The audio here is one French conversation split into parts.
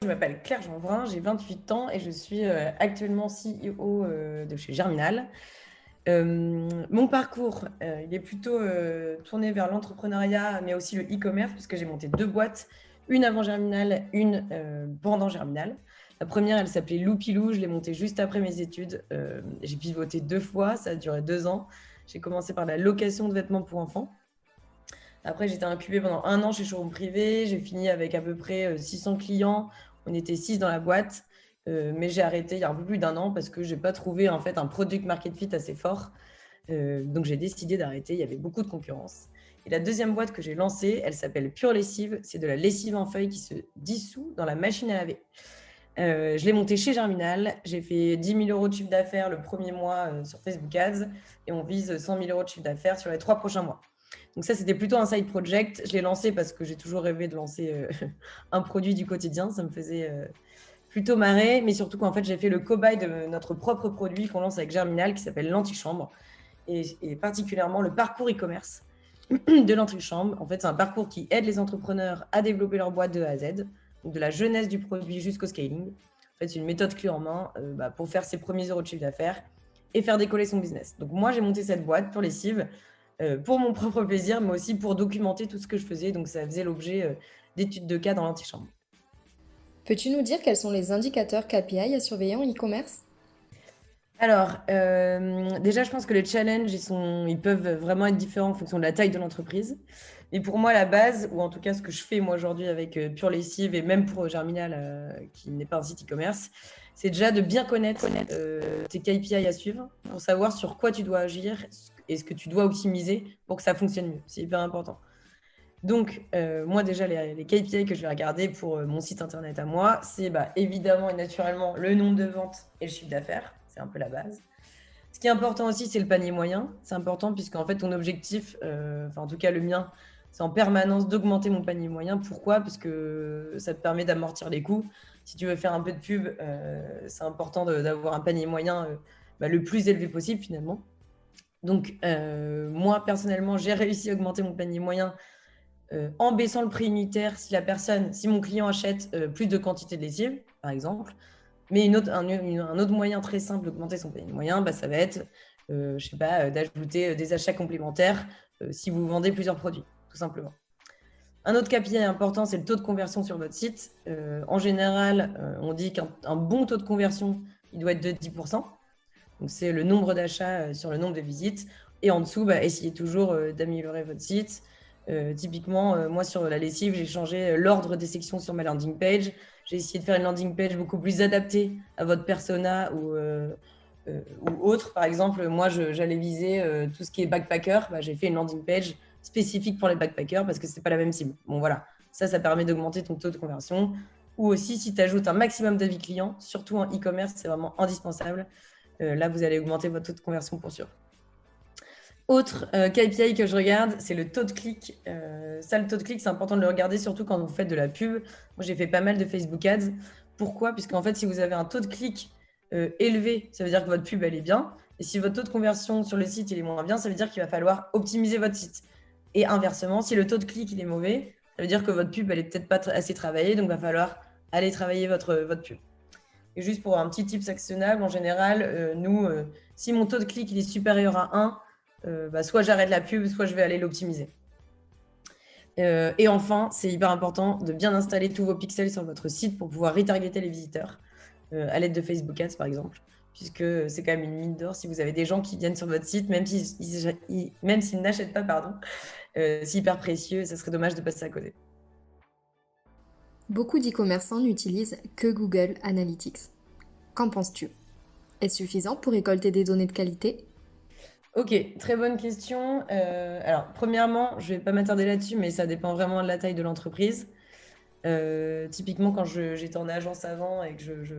je m'appelle Claire Jeanvrin, j'ai 28 ans et je suis actuellement CEO de chez Germinal. Mon parcours, il est plutôt tourné vers l'entrepreneuriat, mais aussi le e-commerce, puisque j'ai monté 2 boîtes, une avant Germinal, une pendant Germinal. La première, elle s'appelait Loupilou, je l'ai montée juste après mes études. J'ai pivoté 2 fois, ça a duré 2 ans. J'ai commencé par la location de vêtements pour enfants. Après, j'étais incubée pendant 1 an chez Showroom Privé. J'ai fini avec à peu près 600 clients. On était 6 dans la boîte. Mais j'ai arrêté il y a un peu plus d'1 an parce que je n'ai pas trouvé en fait un product market fit assez fort. Donc, j'ai décidé d'arrêter. Il y avait beaucoup de concurrence. Et la deuxième boîte que j'ai lancée, elle s'appelle Pure Lessive. C'est de la lessive en feuille qui se dissout dans la machine à laver. Je l'ai montée chez Germinal. J'ai fait 10 000 euros de chiffre d'affaires le premier mois sur Facebook Ads. Et on vise 100 000 euros de chiffre d'affaires sur les 3 prochains mois. Donc ça, c'était plutôt un side project. Je l'ai lancé parce que j'ai toujours rêvé de lancer un produit du quotidien. Ça me faisait plutôt marrer, mais surtout qu'en fait, j'ai fait le cobaye de notre propre produit qu'on lance avec Germinal qui s'appelle l'antichambre et particulièrement le parcours e-commerce de l'antichambre. En fait, c'est un parcours qui aide les entrepreneurs à développer leur boîte de A à Z, donc de la jeunesse du produit jusqu'au scaling. En fait, c'est une méthode clé en main pour faire ses premiers euros de chiffre d'affaires et faire décoller son business. Donc moi, j'ai monté cette boîte pour lessive pour mon propre plaisir, mais aussi pour documenter tout ce que je faisais. Donc, ça faisait l'objet d'études de cas dans l'antichambre. Peux-tu nous dire quels sont les indicateurs KPI à surveiller en e-commerce? Alors, déjà, je pense que les challenges, ils peuvent vraiment être différents en fonction de la taille de l'entreprise. Mais pour moi, la base, ou en tout cas ce que je fais moi aujourd'hui avec Pure Lessive et même pour Germinal, qui n'est pas un site e-commerce, c'est déjà de bien connaître tes KPI à suivre pour savoir sur quoi tu dois agir et ce que tu dois optimiser pour que ça fonctionne mieux. C'est hyper important. Donc, moi déjà, les KPI que je vais regarder pour mon site internet à moi, c'est évidemment et naturellement le nombre de ventes et le chiffre d'affaires. C'est un peu la base. Ce qui est important aussi, c'est le panier moyen. C'est important puisqu'en fait, ton objectif, enfin en tout cas le mien, c'est en permanence d'augmenter mon panier moyen. Pourquoi? Parce que ça te permet d'amortir les coûts. Si tu veux faire un peu de pub, c'est important d'avoir un panier moyen le plus élevé possible finalement. Donc, moi, personnellement, j'ai réussi à augmenter mon panier moyen en baissant le prix unitaire si mon client achète plus de quantité de lessive, par exemple. Mais un autre moyen très simple d'augmenter son panier moyen, ça va être, d'ajouter des achats complémentaires si vous vendez plusieurs produits, tout simplement. Un autre KPI important, c'est le taux de conversion sur votre site. En général, on dit qu'un bon taux de conversion, il doit être de 10%. Donc, c'est le nombre d'achats sur le nombre de visites. Et en dessous, essayez toujours d'améliorer votre site. Typiquement, moi, sur la lessive, j'ai changé l'ordre des sections sur ma landing page. J'ai essayé de faire une landing page beaucoup plus adaptée à votre persona ou autre. Par exemple, moi, j'allais viser tout ce qui est backpacker. J'ai fait une landing page spécifique pour les backpackers parce que ce n'est pas la même cible. Bon, voilà. Ça permet d'augmenter ton taux de conversion. Ou aussi, si tu ajoutes un maximum d'avis clients, surtout en e-commerce, c'est vraiment indispensable. Là, vous allez augmenter votre taux de conversion pour sûr. Autre KPI que je regarde, c'est le taux de clic. Ça, le taux de clic, c'est important de le regarder, surtout quand vous faites de la pub. Moi, j'ai fait pas mal de Facebook Ads. Pourquoi? Puisqu'en fait, si vous avez un taux de clic élevé, ça veut dire que votre pub, elle est bien. Et si votre taux de conversion sur le site, il est moins bien, ça veut dire qu'il va falloir optimiser votre site. Et inversement, si le taux de clic, il est mauvais, ça veut dire que votre pub, elle est peut-être pas assez travaillée, donc il va falloir aller travailler votre pub. Et juste pour un petit tips actionnable, en général, si mon taux de clic il est supérieur à 1, soit j'arrête la pub, soit je vais aller l'optimiser. Et enfin, c'est hyper important de bien installer tous vos pixels sur votre site pour pouvoir retargeter les visiteurs à l'aide de Facebook Ads, par exemple, puisque c'est quand même une mine d'or. Si vous avez des gens qui viennent sur votre site, même s'ils n'achètent pas, c'est hyper précieux et ça serait dommage de passer à côté. Beaucoup d'e-commerçants n'utilisent que Google Analytics. Qu'en penses-tu? Est-ce suffisant pour récolter des données de qualité? Ok, très bonne question. Alors, premièrement, je ne vais pas m'attarder là-dessus, mais ça dépend vraiment de la taille de l'entreprise. Typiquement, quand j'étais en agence avant et que je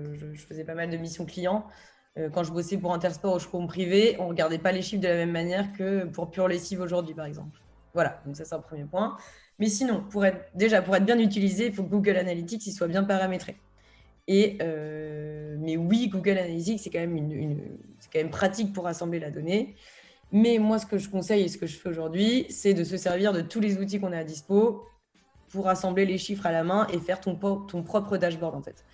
faisais pas mal de missions clients, quand je bossais pour Intersport ou Showroom Privé, on ne regardait pas les chiffres de la même manière que pour Pure Lessive aujourd'hui, par exemple. Voilà, donc ça, c'est un premier point. Mais sinon, pour être bien utilisé, il faut que Google Analytics il soit bien paramétré. Mais oui, Google Analytics, c'est quand même pratique pour rassembler la donnée. Mais moi, ce que je conseille et ce que je fais aujourd'hui, c'est de se servir de tous les outils qu'on a à dispo pour assembler les chiffres à la main et faire ton propre dashboard en fait.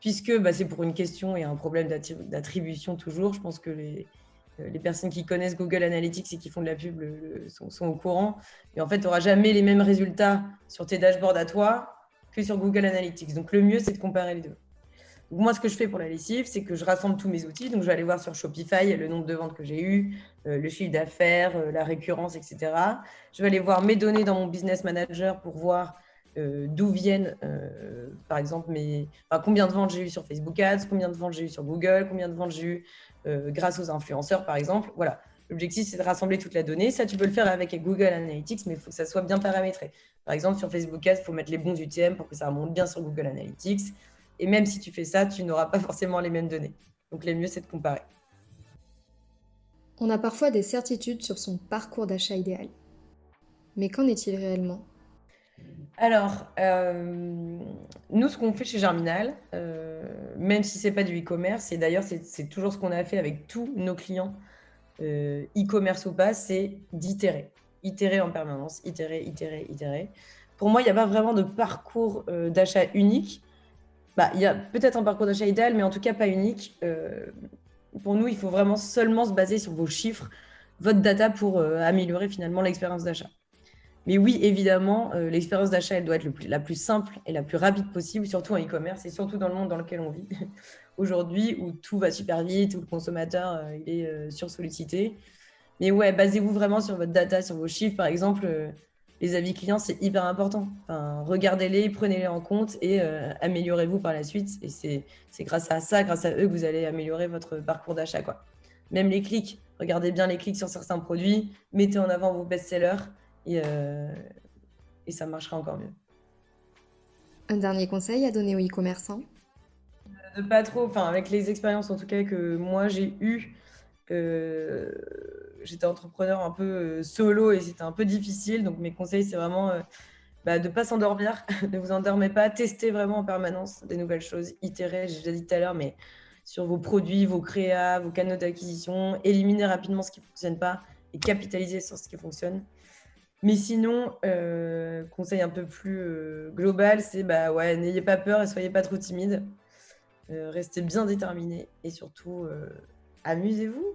Puisque c'est pour une question et un problème d'attribution toujours. Je pense que les personnes qui connaissent Google Analytics et qui font de la pub sont au courant. Et en fait, tu n'auras jamais les mêmes résultats sur tes dashboards à toi que sur Google Analytics. Donc, le mieux, c'est de comparer les deux. Donc, moi, ce que je fais pour la lessive, c'est que je rassemble tous mes outils. Donc, je vais aller voir sur Shopify le nombre de ventes que j'ai eu, le chiffre d'affaires, la récurrence, etc. Je vais aller voir mes données dans mon Business Manager pour voir d'où viennent, par exemple, combien de ventes j'ai eu sur Facebook Ads, combien de ventes j'ai eu sur Google, combien de ventes j'ai eu grâce aux influenceurs, par exemple. Voilà. L'objectif, c'est de rassembler toute la donnée. Ça, tu peux le faire avec Google Analytics, mais il faut que ça soit bien paramétré. Par exemple, sur Facebook Ads, il faut mettre les bons UTM pour que ça remonte bien sur Google Analytics. Et même si tu fais ça, tu n'auras pas forcément les mêmes données. Donc, le mieux, c'est de comparer. On a parfois des certitudes sur son parcours d'achat idéal. Mais qu'en est-il réellement ? Alors, nous, ce qu'on fait chez Germinal, même si ce n'est pas du e-commerce, et d'ailleurs, c'est toujours ce qu'on a fait avec tous nos clients, e-commerce ou pas, c'est d'itérer. Itérer en permanence, itérer, itérer, itérer. Pour moi, il n'y a pas vraiment de parcours d'achat unique. Il y a peut-être un parcours d'achat idéal, mais en tout cas pas unique. Pour nous, il faut vraiment seulement se baser sur vos chiffres, votre data pour améliorer finalement l'expérience d'achat. Mais oui, évidemment, l'expérience d'achat, elle doit être la plus simple et la plus rapide possible, surtout en e-commerce et surtout dans le monde dans lequel on vit aujourd'hui, où tout va super vite, où le consommateur il est sursollicité. Mais ouais, basez-vous vraiment sur votre data, sur vos chiffres. Par exemple, les avis clients, c'est hyper important. Enfin, regardez-les, prenez-les en compte et améliorez-vous par la suite. Et c'est grâce à ça, grâce à eux, que vous allez améliorer votre parcours d'achat, quoi. Même les clics, regardez bien les clics sur certains produits, mettez en avant vos best-sellers et ça marchera encore mieux. Un dernier conseil à donner aux e-commerçants ? De pas trop, enfin avec les expériences en tout cas que moi j'ai eues, j'étais entrepreneur un peu solo et c'était un peu difficile. Donc mes conseils, c'est vraiment de ne pas s'endormir, ne vous endormez pas, testez vraiment en permanence des nouvelles choses, itérez, j'ai déjà dit tout à l'heure, mais sur vos produits, vos créas, vos canaux d'acquisition, éliminez rapidement ce qui ne fonctionne pas et capitalisez sur ce qui fonctionne. Mais sinon, conseil un peu plus global, c'est n'ayez pas peur et soyez pas trop timide. Restez bien déterminés et surtout, amusez-vous.